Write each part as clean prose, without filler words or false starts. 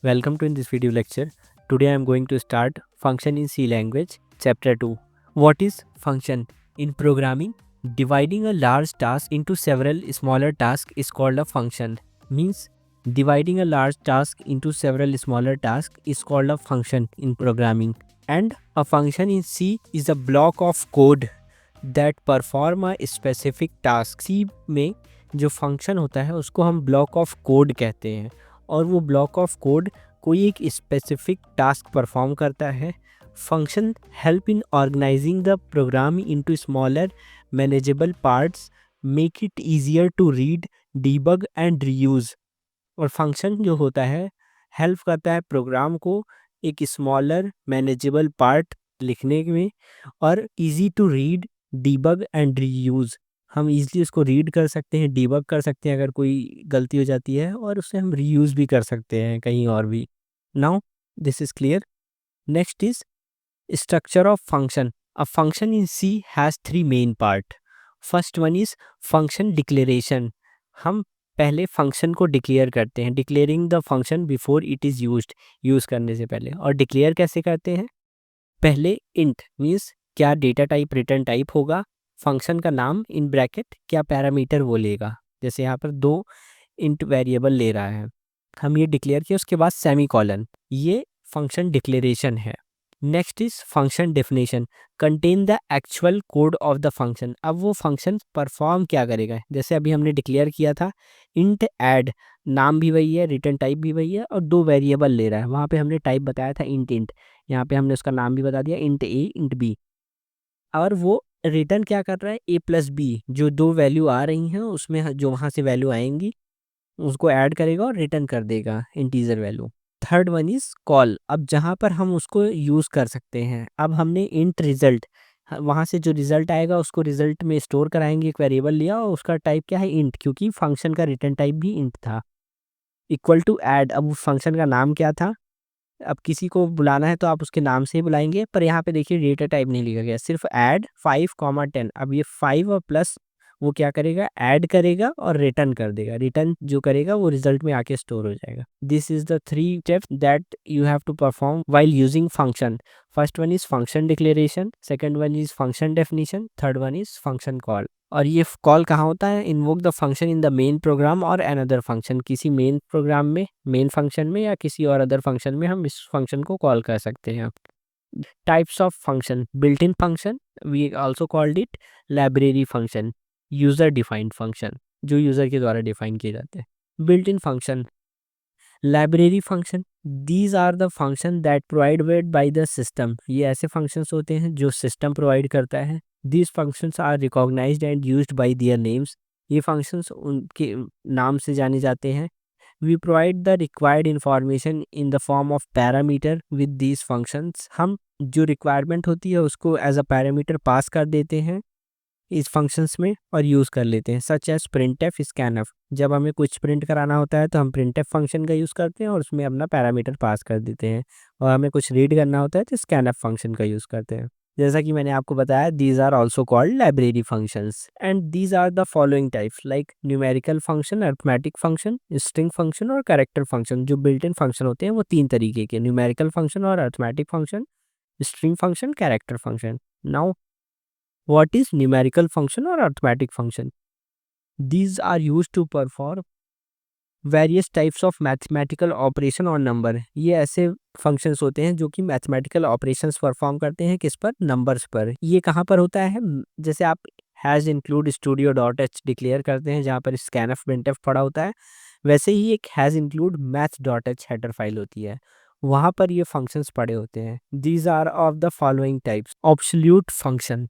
Welcome to in this video lecture. Today I am going to start function in C language chapter 2. What is function? In programming, dividing a large task into several smaller tasks is called a function. Means dividing a large task into several smaller tasks is called a function in programming. And a function in C is a block of code that perform a specific task. C में जो function होता है उसको हम block of code कहते हैं और वो ब्लॉक ऑफ कोड कोई एक स्पेसिफिक टास्क परफॉर्म करता है. Function help in organizing the program into smaller manageable parts, make it easier to read, debug and reuse. और फंक्शन जो होता है हेल्प करता है प्रोग्राम को एक स्मॉलर मैनेजेबल पार्ट लिखने में और easy to read, debug and reuse. हम इजीली उसको रीड कर सकते हैं, डीबग कर सकते हैं अगर कोई गलती हो जाती है, और उससे हम रीयूज भी कर सकते हैं कहीं और भी. Now this is clear. Next is structure of function. A function in C has three main part. First one is function declaration. हम पहले फंक्शन को डिक्लेयर करते हैं, declaring the function before it is used, use करने से पहले. और declare कैसे करते हैं? पहले इंट मीन्स क्या डेटा टाइप रिटर्न टाइप होगा, फंक्शन का नाम इन ब्रैकेट क्या पैरामीटर वो लेगा. जैसे यहाँ पर दो इंट वेरिएबल ले रहा है, हम ये डिक्लेयर किया, उसके बाद सेमी कॉलन, ये फंक्शन डिक्लेरेशन है. Next is function definition. Contain the actual code of the function. अब वो फंक्शन परफॉर्म क्या करेगा, जैसे अभी हमने डिक्लेयर किया था इंट ऐड, नाम भी वही है, रिटर्न टाइप भी वही है, और दो वेरिएबल ले रहा है. वहाँ पे हमने टाइप बताया था इंट इंट, यहाँ पे हमने उसका नाम भी बता दिया इंट ए इंट बी. और वो रिटर्न क्या कर रहा है, ए प्लस बी, जो दो वैल्यू आ रही हैं उसमें जो वहाँ से वैल्यू आएंगी उसको ऐड करेगा और रिटर्न कर देगा integer value. Third one is call. अब जहाँ पर हम उसको यूज़ कर सकते हैं, अब हमने इंट रिजल्ट, वहाँ से जो रिजल्ट आएगा उसको रिजल्ट में स्टोर कराएंगे, एक वेरिएबल लिया और उसका टाइप क्या है इंट, क्योंकि फंक्शन का रिटर्न टाइप भी इंट था. इक्वल टू ऐड, अब उस फंक्शन का नाम क्या था, अब किसी को बुलाना है तो आप उसके नाम से ही बुलाएंगे, पर यहाँ पे देखिए डेटा टाइप नहीं लिखा गया, सिर्फ ऐड 5, 10. अब ये 5 और प्लस वो क्या करेगा, ऐड करेगा और रिटर्न कर देगा. रिटर्न जो करेगा वो रिजल्ट में आके स्टोर हो जाएगा. This is the three steps that you have to perform while using function. First one is function declaration, second one is function definition, third one is function call. और ये call कहाँ होता है, invoke the function in the main program और another function. किसी main program में, main function में, या किसी और अदर फंक्शन में हम इस फंक्शन को कॉल कर सकते हैं. Types of function. Built in function, we also called it library function. User defined function, जो यूजर के द्वारा डिफाइन किए जाते हैं. Built in function, library function, these are the function that provided by the system. ये ऐसे functions होते हैं जो सिस्टम प्रोवाइड करता है. These functions are recognised and used by their names. ये फंक्शंस उनके नाम से जाने जाते हैं. We provide the required information in the form of parameter with these functions. हम जो रिक्वायरमेंट होती है उसको एज अ पैरामीटर पास कर देते हैं इस फंक्शंस में और यूज़ कर लेते हैं. Such as printf, scanf. जब हमें कुछ प्रिंट कराना होता है तो हम प्रिंटफ फंक्शन का यूज़ करते हैं और उसमें अपना पैरामीटर पास कर देते हैं. और हमें कुछ रीड करना होता है तो स्कैनफ फंक्शन का यूज़ करते हैं. जैसा कि मैंने आपको बताया, these are also called library functions. And these are the following types like numerical function, arithmetic function, string function और कैरेक्टर फंक्शन. जो बिल्ट इन फंक्शन होते हैं वो तीन तरीके के, न्यूमेरिकल फंक्शन और arithmetic function, string function, character function. Now what is numerical function or arithmetic function? These are used to perform various types of mathematical operation on number. ये ऐसे functions होते हैं जो कि mathematical operations perform करते हैं किस पर, numbers पर. ये कहाँ पर होता है, जैसे आप has include studio.h डिक्लेयर करते हैं जहाँ पर scanf printf पड़ा होता है, वैसे ही एक has include math.h header file होती है, वहाँ पर ये functions पड़े होते हैं. These are of the following types. Absolute function.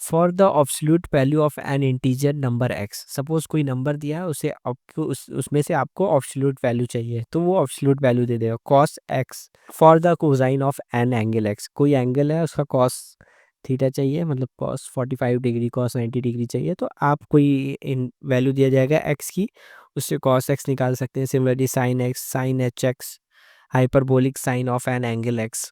For the absolute value of N integer number x. Suppose कोई नंबर दिया है, उसे आपको उसमें से आपको ऑब्सोल्यूट वैल्यू चाहिए तो वो ऑब्सोल्यूट वैल्यू दे देगा. Cos x. For the cosine of an angle x. कोई एंगल है उसका कॉस थीटा चाहिए, मतलब कॉस 45 डिग्री, कॉस 90 डिग्री चाहिए, तो आप कोई इन वैल्यू दिया जाएगा एक्स की, उससे कॉस एक्स निकाल सकते हैं. Similarly sine x, sine h x, hyperbolic sine of an angle x,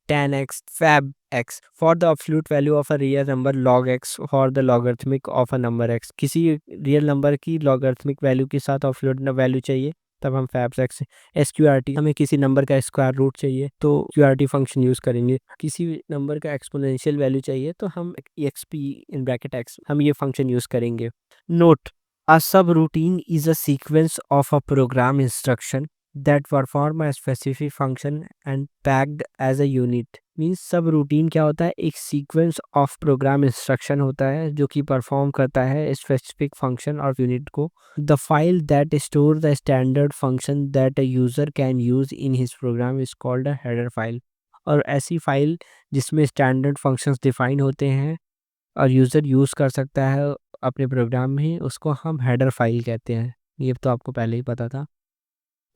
tan x, fab x. For the absolute value of a real number log x, for the logarithmic of a number x. किसी real number की logarithmic value के साथ absolute value चाहिए तब हम fabs x SQRT, हमें किसी number का स्क्वायर रूट चाहिए तो क्यूआरटी फंक्शन यूज़ करेंगे। किसी नंबर का एक्सपोनेंशियल वैल्यू चाहिए तो हम एक्सपी इन ब्रैकेट एक्स, हम ये फंक्शन यूज़ करेंगे। Note, a subroutine is a sequence of a program instruction that perform a specific function and packed as a unit। Means सब रूटीन क्या होता है, एक सीक्वेंस ऑफ प्रोग्राम इंस्ट्रक्शन होता है जो कि परफॉर्म करता है स्पेसिफिक फंक्शन और यूनिट को। The file that store the standard function that a user can use in his program is called a header file. और ऐसी फाइल जिसमें स्टैंडर्ड फंक्शंस डिफाइन होते हैं और यूज़र यूज़ कर सकता है अपने प्रोग्राम में, उसको हम हेडर फाइल कहते हैं। ये तो आपको पहले ही पता था।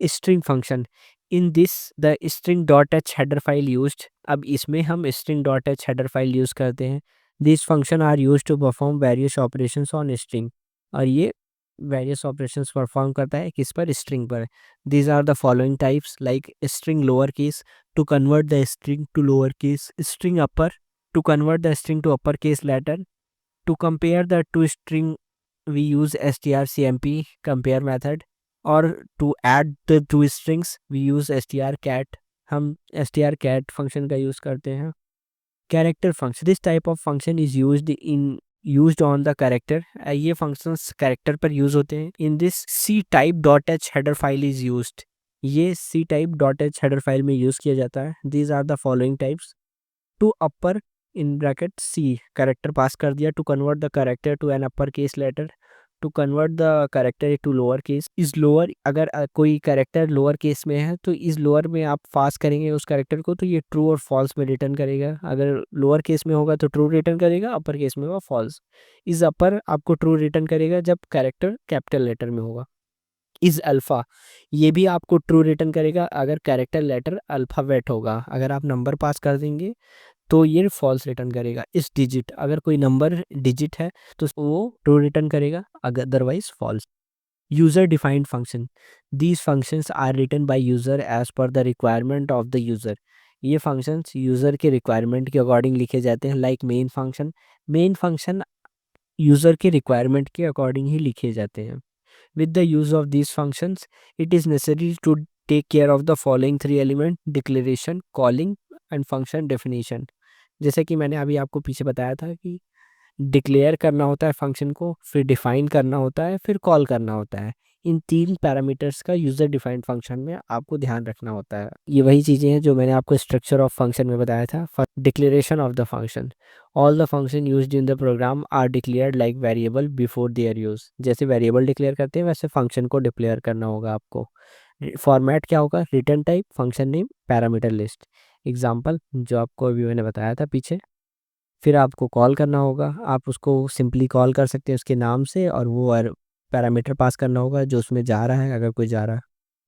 String function, in this the string dot h header file used. अब इसमें हम string dot h header file use करते हैं। This function are use to perform various operations on string. और ये वेरियस ऑपरेशंस परफॉर्म करता है किस पर, स्ट्रिंग पर। These are the following types, like string lower case to convert the string to lower case, string upper to convert the string to upper case letter. To compare the two string, we use strcmp compare method, or to add the two strings we use strcat। हम strcat function का use करते हैं। Character function, this type of function is used on the character. ये functions character पर use होते हैं। In this C type dot h header file is used. ये C type dot h header file में use किया जाता है। These are the following types. To upper in bracket C, character pass कर दिया, to convert the character to an upper case letter, to convert the character to lower case. Is lower, अगर कोई character lower case में है तो इस lower में आप पास करेंगे उस करेक्टर को तो ये ट्रू और फॉल्स में रिटर्न करेगा। अगर लोअर केस में होगा तो ट्रू रिटर्न करेगा, अपर केस में होगा फॉल्स। इस अपर आपको ट्रू रिटर्न करेगा जब कैरेक्टर कैपिटल लेटर में होगा। इज अल्फ़ा, ये भी आपको ट्रू रिटर्न करेगा अगर कैरेक्टर लेटर अल्फ़ाबेट होगा। अगर आप नंबर पास कर देंगे तो ये फॉल्स रिटर्न करेगा। इस डिजिट, अगर कोई नंबर डिजिट है तो वो ट्रू रिटर्न करेगा, अगर otherwise false. User defined function, these functions are written by user as per the requirement of the user. ये फंक्शंस यूज़र के रिक्वायरमेंट के अकॉर्डिंग लिखे जाते हैं। Like main function, main function user के रिक्वायरमेंट के अकॉर्डिंग ही लिखे जाते हैं। With the use of these functions, it is necessary to take care of the following three element: declaration, calling and function definition। जैसे कि मैंने अभी आपको पीछे बताया था कि डिक्लेयर करना होता है फंक्शन को, फिर डिफाइन करना होता है, फिर कॉल करना होता है। इन तीन पैरामीटर्स का यूज़र डिफाइंड फंक्शन में आपको ध्यान रखना होता है। ये वही चीज़ें हैं जो मैंने आपको स्ट्रक्चर ऑफ फंक्शन में बताया था। Declaration of the function, all the function used in the program are declared like variable before their use. जैसे वेरिएबल डिक्लेयर करते हैं वैसे फंक्शन को डिक्लेयर करना होगा आपको। फॉर्मेट क्या होगा, return type, function name, parameter list. Example जो आपको अभी मैंने बताया था पीछे। फिर आपको कॉल करना होगा, आप उसको सिंपली कॉल कर सकते हैं उसके नाम से, और वो पैरामीटर पास करना होगा जो उसमें जा रहा है, अगर कोई जा रहा है।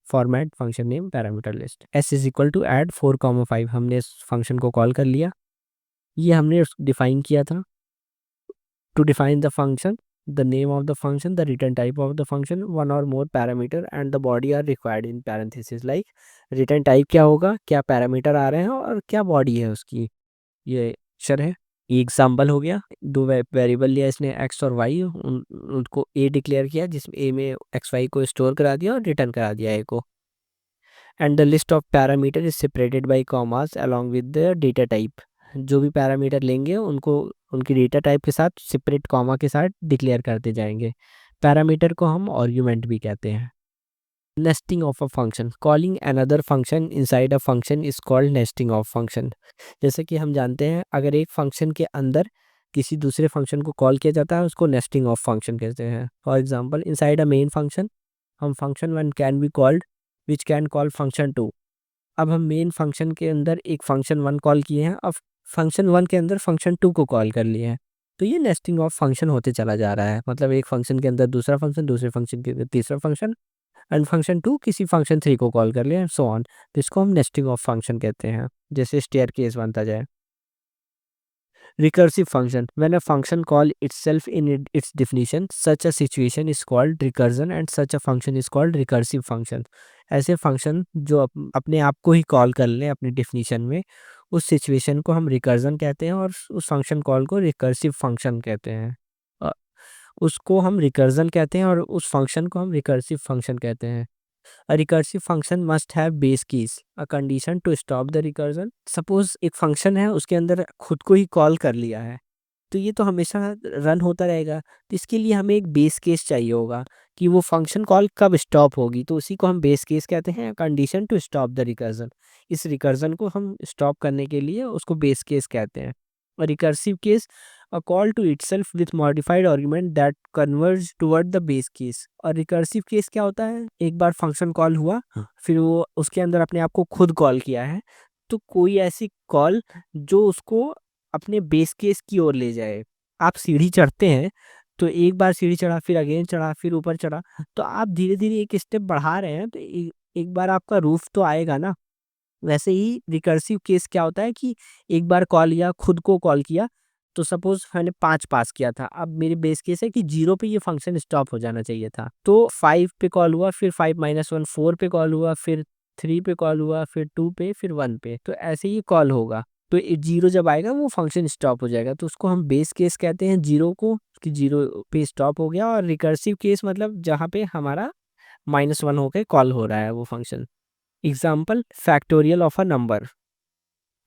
Format, function name, parameter list. S is equal to add 4,5, हमने इस फंक्शन को कॉल कर लिया। ये हमने डिफाइन किया था। To define the function, the name of the function, the return type of the function, one or more parameter and the body are required in parenthesis. Like return type क्या होगा, क्या parameter आ रहे हैं और क्या body है उसकी, ये अक्षर है। ये एग्जाम्पल हो गया। दो वेरिएबल लिया इसने एक्स और वाई, उनको ए डिक्लेयर किया जिसमें ए में एक्स वाई को स्टोर करा दिया और रिटर्न करा दिया ए को। And the list of parameter is separated by commas along with the data type. जो भी पैरामीटर लेंगे उनको उनकी डेटा टाइप के साथ सेपरेट कॉमा के साथ डिक्लेयर करते जाएंगे। पैरामीटर को हम आर्गुमेंट भी कहते हैं। Nesting of a function, calling another function inside a function is called nesting of function. जैसे कि हम जानते हैं अगर एक फंक्शन के अंदर किसी दूसरे फंक्शन को कॉल किया जाता है उसको नेस्टिंग ऑफ फंक्शन कहते हैं। For example inside a main function, हम function one can be called which can call function two. अब हम मेन फंक्शन के अंदर एक फंक्शन वन कॉल किए हैं, अब फंक्शन वन के अंदर फंक्शन टू को कॉल कर लिए हैं, तो ये नेस्टिंग ऑफ फंक्शन होते चला जा रहा है। मतलब एक फंक्शन के अंदर दूसरा फंक्शन, दूसरे फंक्शन के अंदर तीसरा फंक्शन, एंड फंक्शन टू किसी फंक्शन थ्री को कॉल कर लिया, सो ऑन। तो इसको हम नेस्टिंग ऑफ फंक्शन कहते हैं, जैसे स्टेयर केस बनता जाए। Recursive function, when a function call itself in its definition, such a situation is called recursion and such a function is called recursive function. ऐसे function जो अपने आप को ही कॉल कर लें अपनी डेफिनेशन में, उस सिचुएशन को हम रिकर्जन कहते हैं, और उस फंक्शन कॉल को रिकर्सिव फंक्शन कहते हैं। अ, उसको हम रिकर्जन कहते हैं और उस फंक्शन को हम रिकर्सिव फंक्शन कहते हैं। A recursive function must have base keys, a condition to stop the recursion. Suppose एक फंक्शन है, उसके अंदर खुद को ही कॉल कर लिया है, तो ये तो हमेशा रन होता रहेगा। तो इसके लिए हमें एक बेस केस चाहिए होगा कि वो फंक्शन कॉल कब स्टॉप होगी, तो उसी को हम बेस केस कहते हैं, condition to stop the recursion. इस रिकर्जन को हम स्टॉप करने के लिए उसको बेस केस कहते हैं। और recursive case, a call to itself with modified argument that converge toward the base case. और रिकर्सिव केस क्या होता है, एक बार फंक्शन कॉल हुआ, फिर वो उसके अंदर अपने आप को खुद कॉल किया है, तो कोई ऐसी कॉल जो उसको अपने बेस केस की ओर ले जाए। आप सीढ़ी चढ़ते हैं, तो एक बार सीढ़ी चढ़ा, फिर अगेन चढ़ा, फिर ऊपर चढ़ा, तो आप धीरे-धीरे एक स्टेप बढ़ा रहे हैं, तो एक बार आपका रूफ तो आएगा ना। वैसे ही रिकर्सिव केस क्या होता है कि एक बार कॉल या खुद को कॉल किया, तो सपोज़ मैंने 5 पास किया था, अब मेरी बेस केस है कि 0 पे ये फंक्शन स्टॉप हो जाना चाहिए था। तो 5 पे कॉल हुआ, फिर 5 - 1 4 पे कॉल हुआ, फिर 3 पे कॉल हुआ, फिर 2 पे, फिर 1 पे, तो ऐसे ही कॉल होगा। तो 0 जब आएगा वो फंक्शन स्टॉप हो जाएगा, तो उसको हम बेस केस कहते हैं 0 को, कि 0 पे स्टॉप हो गया। और रिकर्सिव केस मतलब जहाँ पे हमारा -1 होके कॉल हो रहा है वो function. Example, factorial of a number.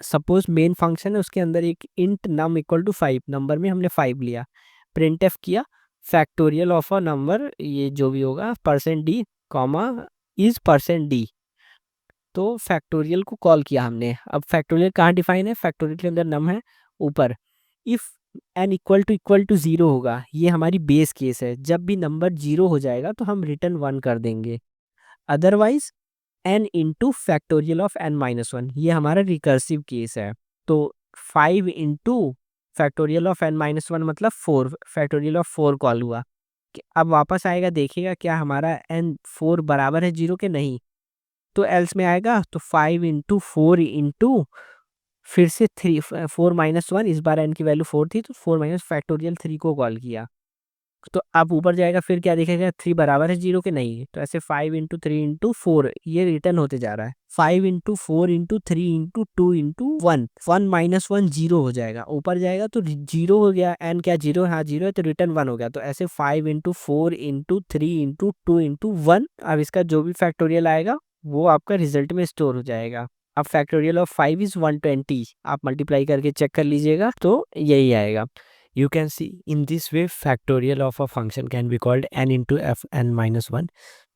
Suppose main function है, उसके अंदर एक int num equal to 5, number में हमने 5 लिया, प्रिंटफ किया फैक्टोरियल ऑफ अ नंबर, ये जो भी होगा %d कॉमा इज %d। तो फैक्टोरियल को कॉल किया हमने। अब फैक्टोरियल कहाँ डिफाइन है, फैक्टोरियल के अंदर नम है ऊपर। इफ n इक्वल टू 0 होगा, ये हमारी बेस केस है, जब भी नंबर 0 हो जाएगा तो हम रिटर्न 1 कर देंगे। Otherwise n into factorial of n-1, ये हमारा रिकर्सिव केस है। तो 5 इंटू फैक्टोरियल ऑफ n-1 मतलब 4, फैक्टोरियल ऑफ 4 कॉल हुआ। अब वापस आएगा, देखेगा क्या हमारा n 4 बराबर है 0 के, नहीं, तो एल्स में आएगा, तो 5 इंटू 4 इंटू फिर से 3 4 -1, इस बार n की वैल्यू 4 थी, तो 4 माइनस फैक्टोरियल 3 को कॉल किया। तो अब ऊपर जाएगा, फिर क्या देखेगा, 3 बराबर है 0 के, नहीं, तो ऐसे 5 इंटू 3 इंटू 4 ये रिटर्न होते जा रहा है। 5 इंटू 4 इंटू 3 इंटू 2 इंटू 1, 1 - 1 0 हो जाएगा, ऊपर जाएगा तो 0 हो गया, एन क्या 0, हाँ 0 है, तो रिटर्न 1 हो गया। तो ऐसे 5 इंटू 4 इंटू 3 इंटू 2 इंटू 1, अब इसका जो भी फैक्टोरियल आएगा वो आपका रिजल्ट में स्टोर हो जाएगा। अब फैक्टोरियल ऑफ 5 इज 120, आप मल्टीप्लाई करके चेक कर लीजिएगा, तो यही आएगा। You can see in this way factorial of a function can be called n into fn-1,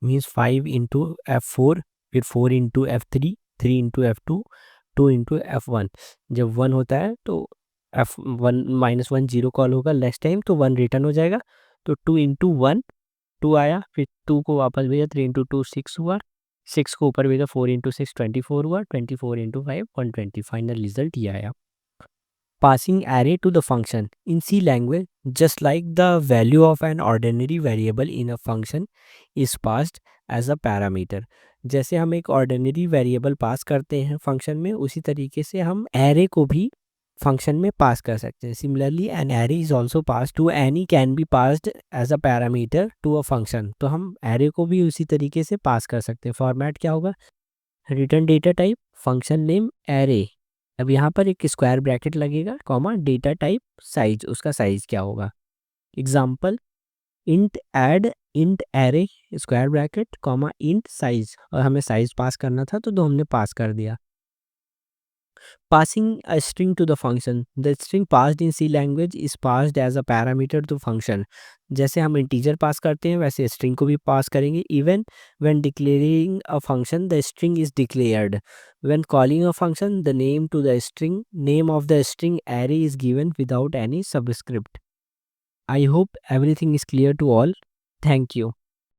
means 5 into f4, फिर 4 into f3, 3 into f2, 2 into f1। जब 1 होता है तो f1 -1 0 कॉल होगा नेक्स्ट टाइम, तो 1 रिटर्न हो जाएगा। तो 2 into 1 2 आया, फिर 2 को वापस भेजा, 3 into 2 6 हुआ, 6 को ऊपर भेजा, 4 into 6 24 हुआ, 24 into 5 120, फाइनल रिजल्ट ये आया। Passing array to the function. In C language, just like the value of an ordinary variable in a function is passed as a parameter. जैसे हम एक ordinary variable पास करते हैं फंक्शन में, उसी तरीके से हम array को भी फंक्शन में पास कर सकते हैं। Similarly, an array is also passed to any can be passed as a parameter to a function. तो हम array को भी उसी तरीके से पास कर सकते हैं। फॉर्मेट क्या होगा, return data type function name array. अब यहाँ पर एक स्क्वायर ब्रैकेट लगेगा, कॉमा डेटा टाइप साइज, उसका साइज क्या होगा। Example, int add int array square bracket comma int size, और हमें साइज पास करना था तो हमने पास कर दिया। Passing a string to the function. The string passed in C language is passed as a parameter to function. जैसे हम इंटीजर पास करते हैं वैसे स्ट्रिंग को भी पास करेंगे। Even when declaring a function, the string is declared. When calling a function, the name to the string, name of the string array is given without any subscript. I hope everything is clear to all. Thank you.